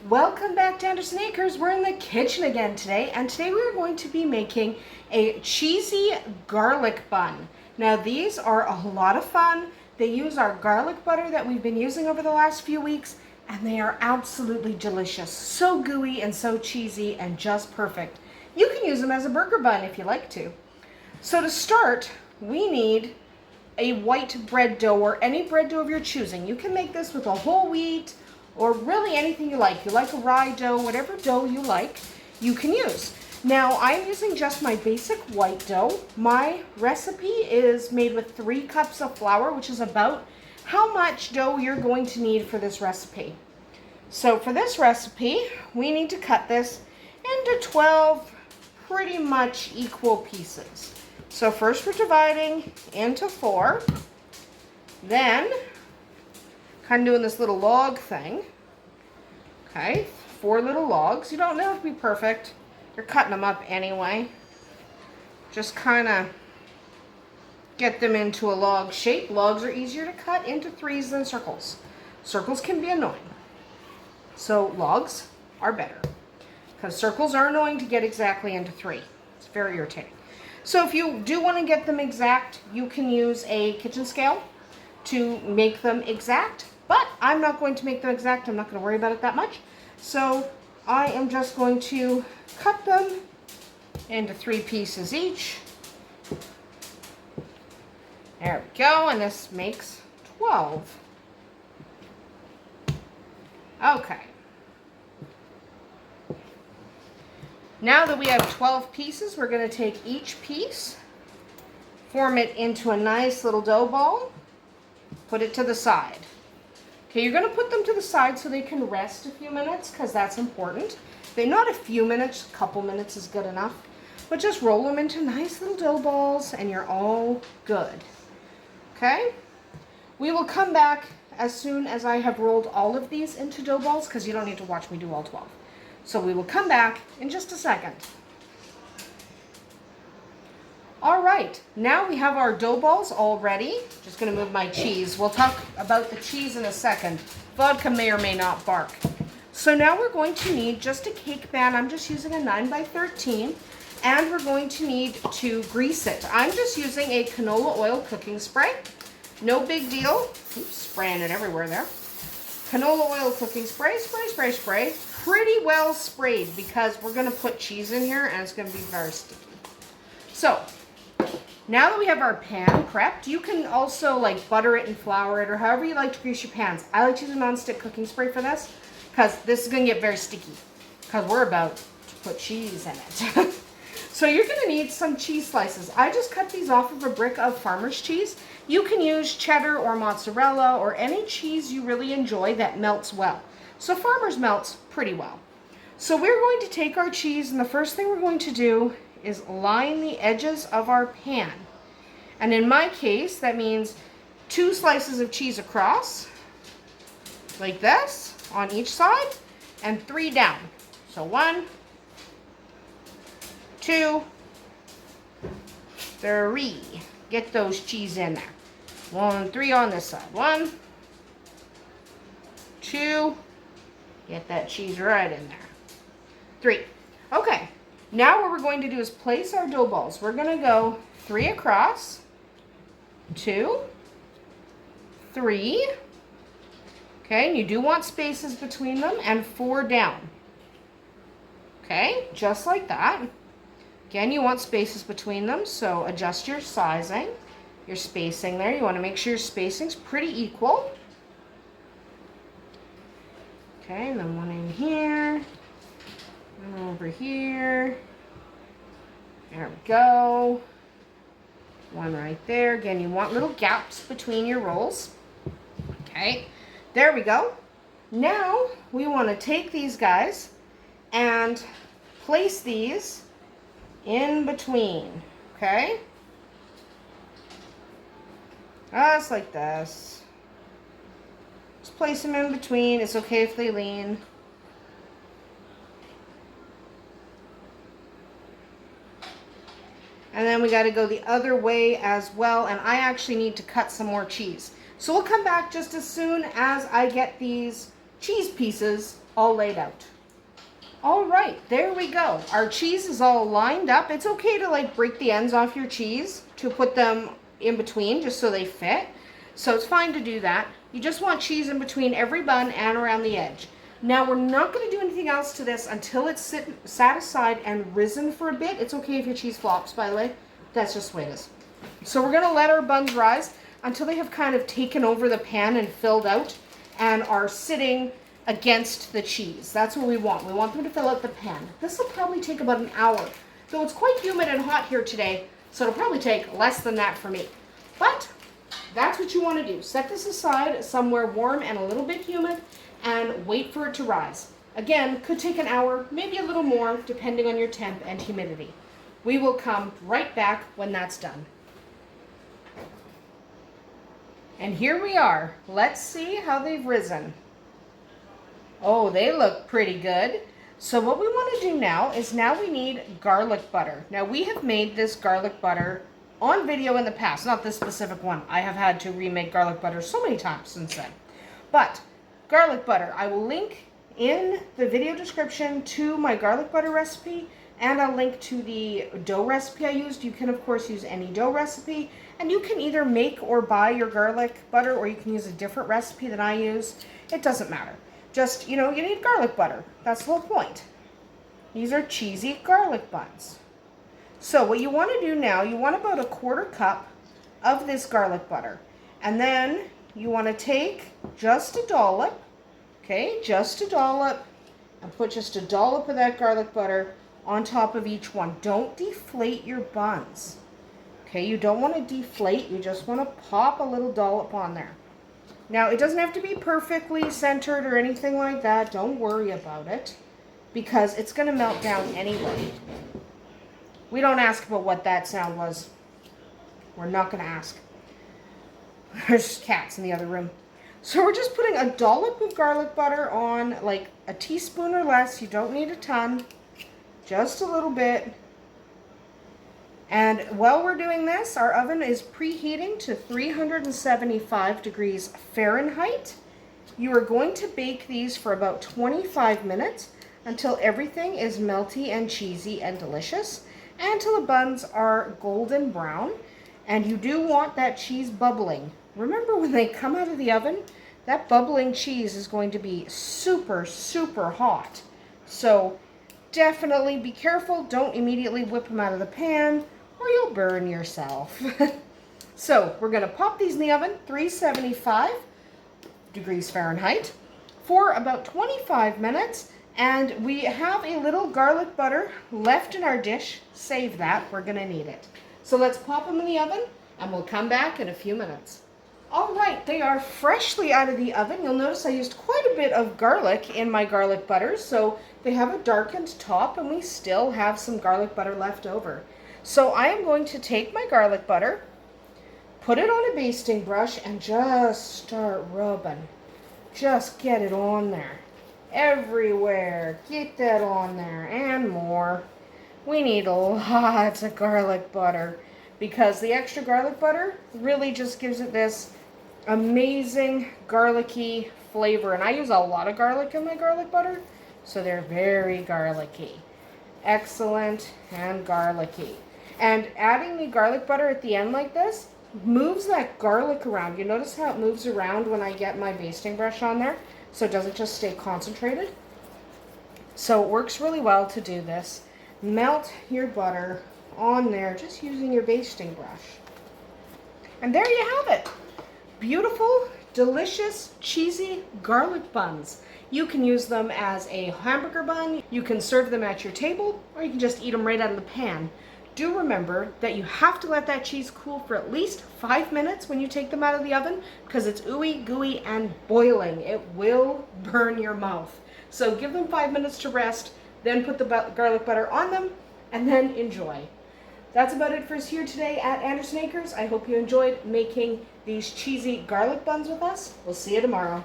Welcome back to Andersen Acres. We're in the kitchen again today, and today we are going to be making a cheesy garlic bun. Now these are a lot of fun. They use our garlic butter that we've been using over the last few weeks, and they are absolutely delicious. So gooey and so cheesy and just perfect. You can use them as a burger bun if you like to. So to start, we need a white bread dough or any bread dough of your choosing. You can make this with a whole wheat or really anything you like. You like a rye dough, whatever dough you like, you can use. Now I'm using just my basic white dough. My recipe is made with 3 cups of flour, which is about how much dough you're going to need for this recipe. So for this recipe, we need to cut this into 12 pretty much equal pieces. So first we're dividing into 4, then kind of doing this little log thing. Okay, 4 little logs. You don't have to be perfect. You're cutting them up anyway. Just kind of get them into a log shape. Logs are easier to cut into 3s than circles. Circles can be annoying. So logs are better, because circles are annoying to get exactly into 3. It's very irritating. So if you do want to get them exact, you can use a kitchen scale to make them exact, but I'm not going to make them exact. I'm not going to worry about it that much. So I am just going to cut them into 3 pieces each. There we go, and this makes 12. Okay. Now that we have 12 pieces, we're going to take each piece, form it into a nice little dough ball, put it to the side. Okay, you're going to put them to the side so they can rest a few minutes, because that's important. They're not a few minutes, a couple minutes is good enough. But just roll them into nice little dough balls and you're all good. Okay? We will come back as soon as I have rolled all of these into dough balls, because you don't need to watch me do all 12. So we will come back in just a second. All right, now we have our dough balls all ready. Just gonna move my cheese. We'll talk about the cheese in a second. Vodka may or may not bark. So now we're going to need just a cake pan. I'm just using a 9x13, and we're going to need to grease it. I'm just using a canola oil cooking spray. No big deal. Oops, spraying it everywhere there. Canola oil cooking spray, spray, spray, spray. Pretty well sprayed, because we're gonna put cheese in here and it's gonna be very sticky. So, now that we have our pan prepped, you can also like butter it and flour it, or however you like to grease your pans. I like to use a non-stick cooking spray for this, because this is going to get very sticky, because we're about to put cheese in it. So you're going to need some cheese slices. I just cut these off of a brick of farmer's cheese. You can use cheddar or mozzarella or any cheese you really enjoy that melts well. So farmer's melts pretty well. So we're going to take our cheese, and the first thing we're going to do is line the edges of our pan. And in my case, that means 2 slices of cheese across, like this, on each side, and 3 down. So 1, 2, 3. Get those cheese in there. 1, 3 on this side. 1, 2. Get that cheese right in there. 3. Okay. Now what we're going to do is place our dough balls. We're going to go 3 across, 2, 3. Okay, and you do want spaces between them, and 4 down. Okay, just like that. Again, you want spaces between them, so adjust your sizing, your spacing there. You want to make sure your spacing's pretty equal. Okay, and then 1 in here, and over here. There we go. 1 right there. Again, you want little gaps between your rolls. Okay, there we go. Now we want to take these guys and place these in between. Okay, just like this. Just place them in between. It's okay if they lean. And then we got to go the other way as well, and I actually need to cut some more cheese. So we'll come back just as soon as I get these cheese pieces all laid out. All right, there we go. Our cheese is all lined up. It's okay to like break the ends off your cheese to put them in between just so they fit. So it's fine to do that. You just want cheese in between every bun and around the edge. Now we're not going to do anything else to this until it's sat aside and risen for a bit. It's okay if your cheese flops, by the way. That's just the way it is. So we're going to let our buns rise until they have kind of taken over the pan and filled out and are sitting against the cheese. That's what we want. We want them to fill out the pan. This will probably take about an hour. Though it's quite humid and hot here today, so it'll probably take less than that for me. But that's what you want to do. Set this aside somewhere warm and a little bit humid and wait for it to rise. Again, could take an hour, maybe a little more, depending on your temp and humidity. We will come right back when that's done. And here we are. Let's see how they've risen. Oh, they look pretty good. So what we want to do now is we need garlic butter. Now we have made this garlic butter on video in the past, not this specific one. I have had to remake garlic butter so many times since then. But garlic butter, I will link in the video description to my garlic butter recipe, and I'll link to the dough recipe I used. You can of course use any dough recipe, and you can either make or buy your garlic butter, or you can use a different recipe than I use. It doesn't matter. Just, you need garlic butter. That's the whole point. These are cheesy garlic buns. So what you want to do now, you want about a 1/4 cup of this garlic butter. And then you want to take just a dollop, okay, just a dollop, and put just a dollop of that garlic butter on top of each one. Don't deflate your buns. Okay, you don't want to deflate, you just want to pop a little dollop on there. Now, it doesn't have to be perfectly centered or anything like that. Don't worry about it, because it's going to melt down anyway. We don't ask about what that sound was. We're not going to ask. There's cats in the other room. So we're just putting a dollop of garlic butter on, like a teaspoon or less. You don't need a ton. Just a little bit. And while we're doing this, our oven is preheating to 375 degrees Fahrenheit. You are going to bake these for about 25 minutes until everything is melty and cheesy and delicious, and until the buns are golden brown. And you do want that cheese bubbling. Remember, when they come out of the oven, that bubbling cheese is going to be super, super hot. So definitely be careful. Don't immediately whip them out of the pan, or you'll burn yourself. So we're going to pop these in the oven, 375 degrees Fahrenheit, for about 25 minutes. And we have a little garlic butter left in our dish. Save that. We're going to need it. So let's pop them in the oven, and we'll come back in a few minutes. All right, they are freshly out of the oven. You'll notice I used quite a bit of garlic in my garlic butter, so they have a darkened top, and we still have some garlic butter left over. So I am going to take my garlic butter, put it on a basting brush, and just start rubbing. Just get it on there. Everywhere. Get that on there, and more. We need lots of garlic butter, because the extra garlic butter really just gives it this amazing garlicky flavor. And I use a lot of garlic in my garlic butter, so they're very garlicky. Excellent and garlicky. And adding the garlic butter at the end like this moves that garlic around. You notice how it moves around when I get my basting brush on there, so it doesn't just stay concentrated. So it works really well to do this. Melt your butter on there just using your basting brush. And there you have it. Beautiful, delicious, cheesy garlic buns. You can use them as a hamburger bun, you can serve them at your table, or you can just eat them right out of the pan. Do remember that you have to let that cheese cool for at least 5 minutes when you take them out of the oven, because it's ooey gooey and boiling. It will burn your mouth. So give them 5 minutes to rest, then put the garlic butter on them, and then enjoy. That's about it for us here today at Andersen Acres. I hope you enjoyed making these cheesy garlic buns with us. We'll see you tomorrow.